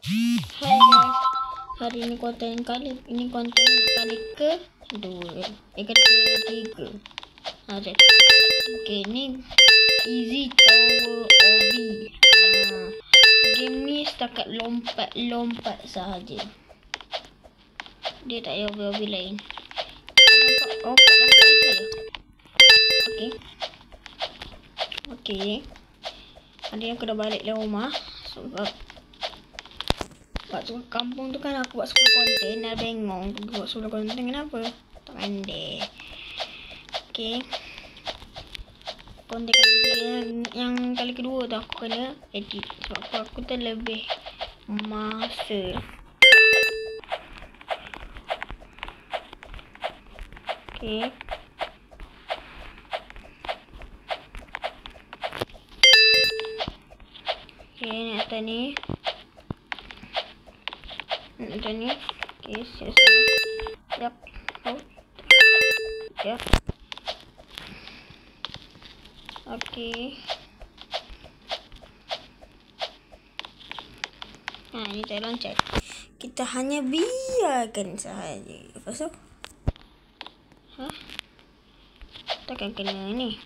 Hai guys, hari ini konten kali ke ketiga. Ada. Okay, ni Easy Tower Obi. Game ni setakat lompat sahaja. Dia tak ada obi lain. Nampak lompat itu je. Okay. Ada yang kena balik le rumah sebab waktu kampung tu kan aku buat 10 konten. Dah bengong buat 10 konten kenapa? Tak pandai. Okay. Konten yang kali kedua tu aku kena edit sebab aku terlebih masa. Okay. Okay, ni atas ni. Atas ni. Okay, selesai. Yap. Yap. Okay. Ni tak loncat. Kita hanya biarkan sahaja. Lepas tu. Takkan kena ni.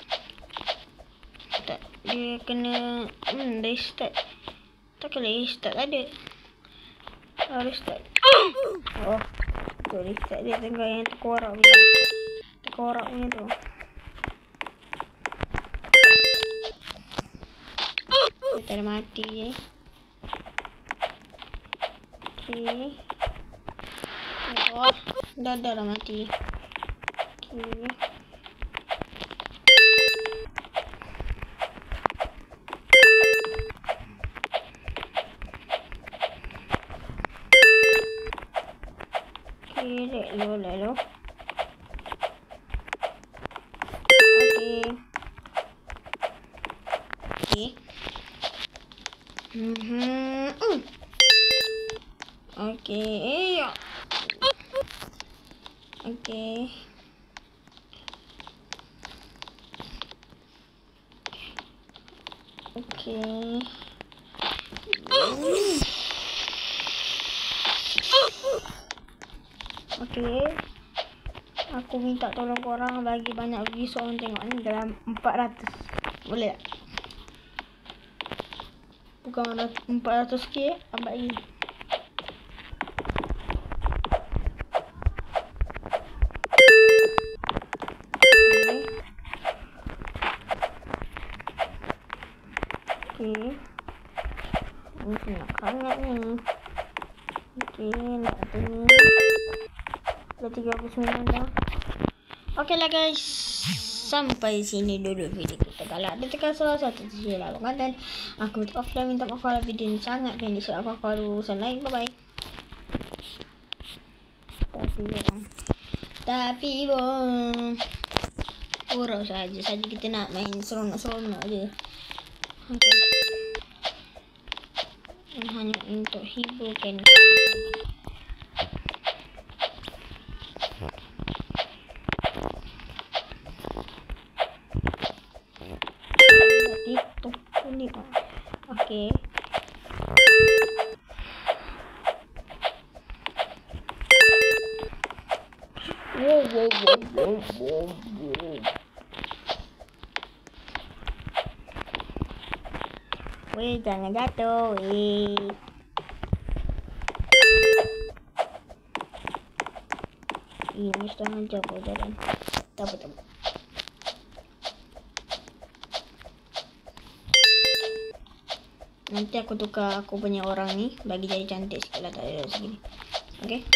Tak. Dia kena restart. Takkan restart ada. Restart. Oh. Tu restart dia tengah yang terkorak punya. Terkorak punya tu. Kita dah mati je. Okay. Oh. Dah mati. Okay. Lalu. Okay. Okay. Okay. Okay. Okay. Aku minta tolong korang bagi banyak views orang tengok ni dalam 400. Boleh tak? Bukan 400k, abang ini. Okay. Ini nak hangat ni. Okay, nak ada ni. Dah 39 dah. Okay lah guys. Sampai sini dulu video kita. Kalau ada tekan salah satu silap konten, aku minta maaf dan minta maaf kalau video ni sangat pendek. Sebab aku baru urusan lain. Bye bye. Tapi urau saja kita nak main seronok-seronok je. Okay. Hanya untuk hiburkan. Okay. Wow. Weh, jangan jatuh. Weh. Ini setengah jam jalan. Tak apa. Nanti aku tukar aku punya orang ni bagi jadi cantik sikit lah, tak ada segini. Okay.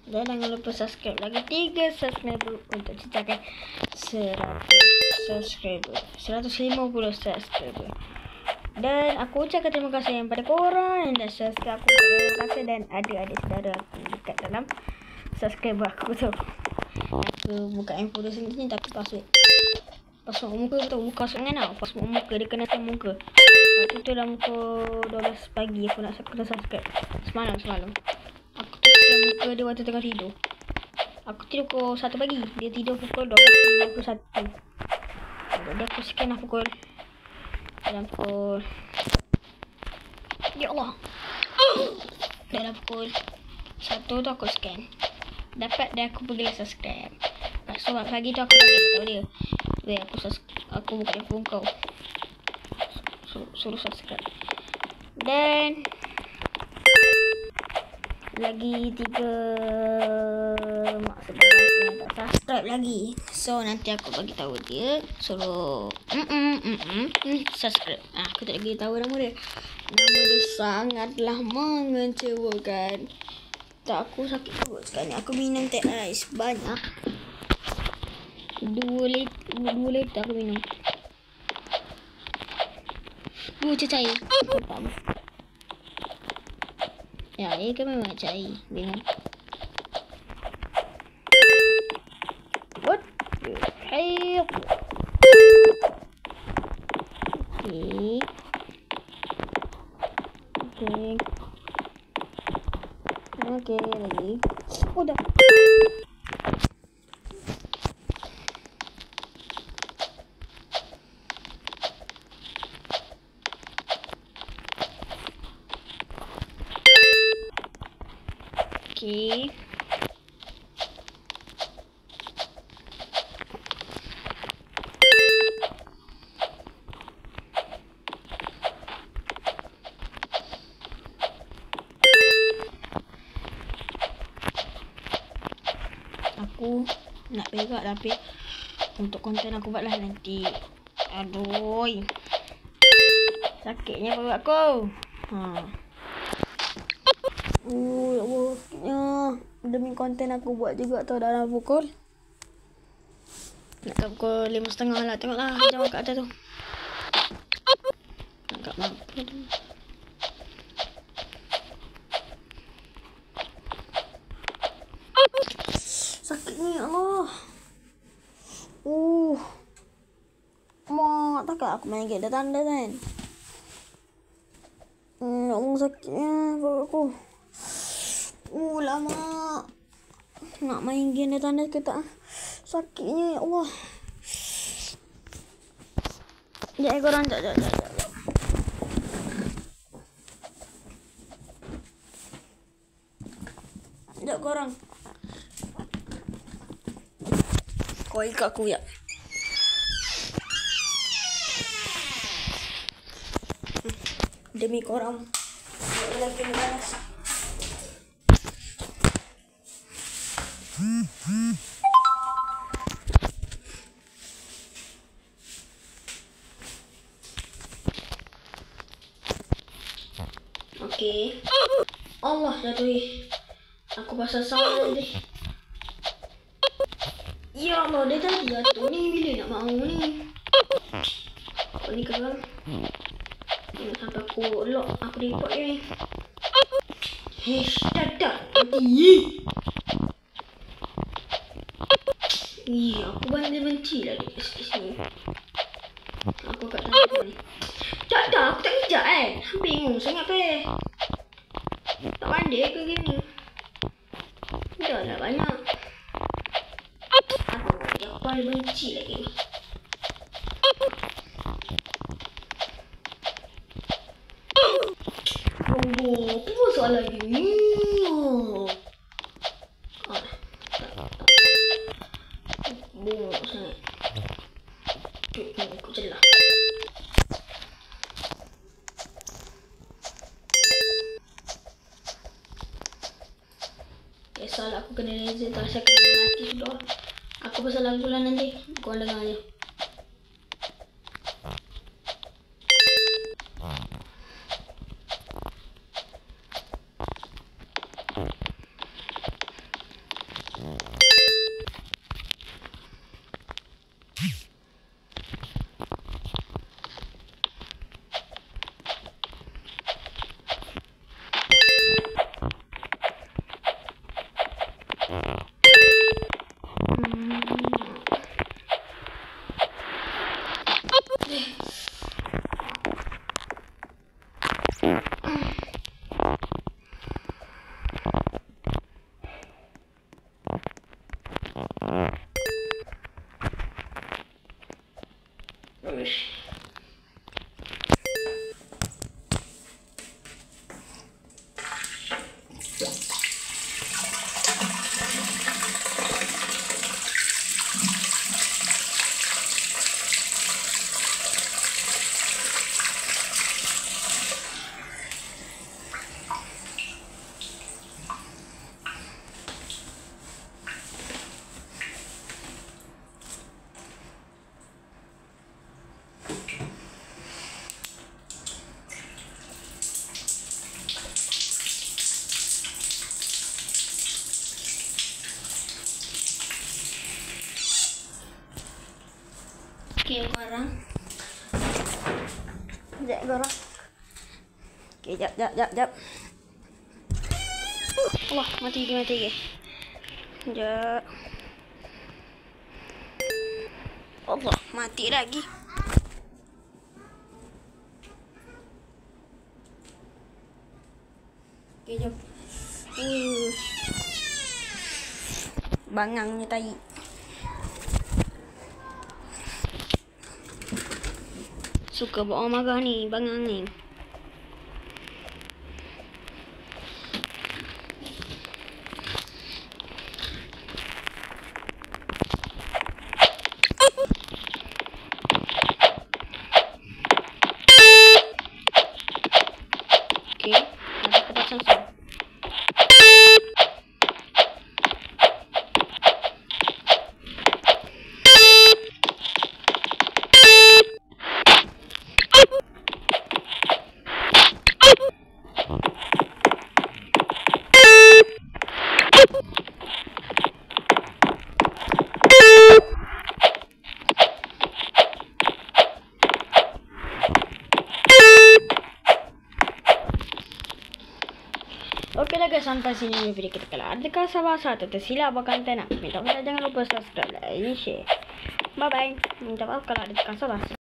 Dan jangan lupa subscribe lagi 3 subscriber untuk cecahkan 100 subscriber, 150 subscriber. Dan aku ucapkan terima kasih kepada korang yang dah subscribe aku. Terima kasih dan ada saudara aku dekat dalam subscriber aku tu. Aku buka info dia sendiri tapi password muka tu buka sangat tau. Password muka dia kena sama muka. Waktu tu dah muka 12 pagi aku nak kena subscribe. Semalam. Aku tu scan muka dia waktu tengah tidur. Aku tidur pukul 1 pagi. Dia tidur pukul 12.51. Jadi aku scan lah pukul. Dalam pukul. Ya Allah. Dalam pukul 1 tu aku scan. Dapat dan aku pergi subscribe. Lepas tu pagi tu aku bagi tahu dia. Weh aku buka telefon kau. Suruh subscribe. Dan lagi 3 mak sebelah aku yang tak subscribe lagi. So nanti aku bagi tahu dia suruh subscribe. Aku tak lagi tahu nama dia. Nama dia sangatlah mengecewakan. Tak, aku sakit perut sekarang ni. Aku minum teh ais banyak. 2 liter aku minum. 2 cecair. Ya, ini kan memang cair. Bingung. What the hell? Okay, lagi. Udah. Okay. Aku nak perak tapi untuk konten aku buatlah nanti. Aduh. Sakitnya perut aku. Ya Allah, sakitnya. Demi konten aku buat juga tau dalam pukul. Nak kat pukul 5.30 lah. Tengoklah jam kat atas tu. Tak mampu tu. Sakitnya Allah. Mak, takkan aku main game dah tanda kan? Allah sakitnya perut aku. Lama. Nak main game dah tanda ke tak? Sakitnya ya Allah. Sekejap korang. Sekejap. Sekejap korang. Kau ikat aku ya. Demi korang. Lagi balas. Okey. Allah jatuhi. Aku pasal salah ni. Ya Allah, dia tadi jatuh ni. Bila nak mau ni? Kau ni korang. Jangan sampai aku lock. Aku report je ni. Dadah. Mati. Aku benci lah dia kat sini. Aku kat sana ni. Dadah, aku tak kejap bingung sangat tak pandai ke game ni. Dah lah banyak. Aku paling benci lagi ni. Apa soalan lagi ni? Bongok sangat. Aku celah. Salah aku kena laser. Tak rasa kena mati sudah. Aku pasal lagu lah nanti. Kau dengar je. Okay, goreng. Sekejap goreng. Okay, jap. Allah, mati lagi. Sekejap. Allah, mati lagi. Okay, jom. Bangangnya tai. Suka buat orang marah ni, bangang ni. Okay, nanti kita pasang sah. Okey lah guys, sampai sini video kita. Kalau ada salah-salah tersilap apa kata nak minta maaf, jangan lupa subscribe, like, share. Bye bye. Minta maaf kalau ada salah.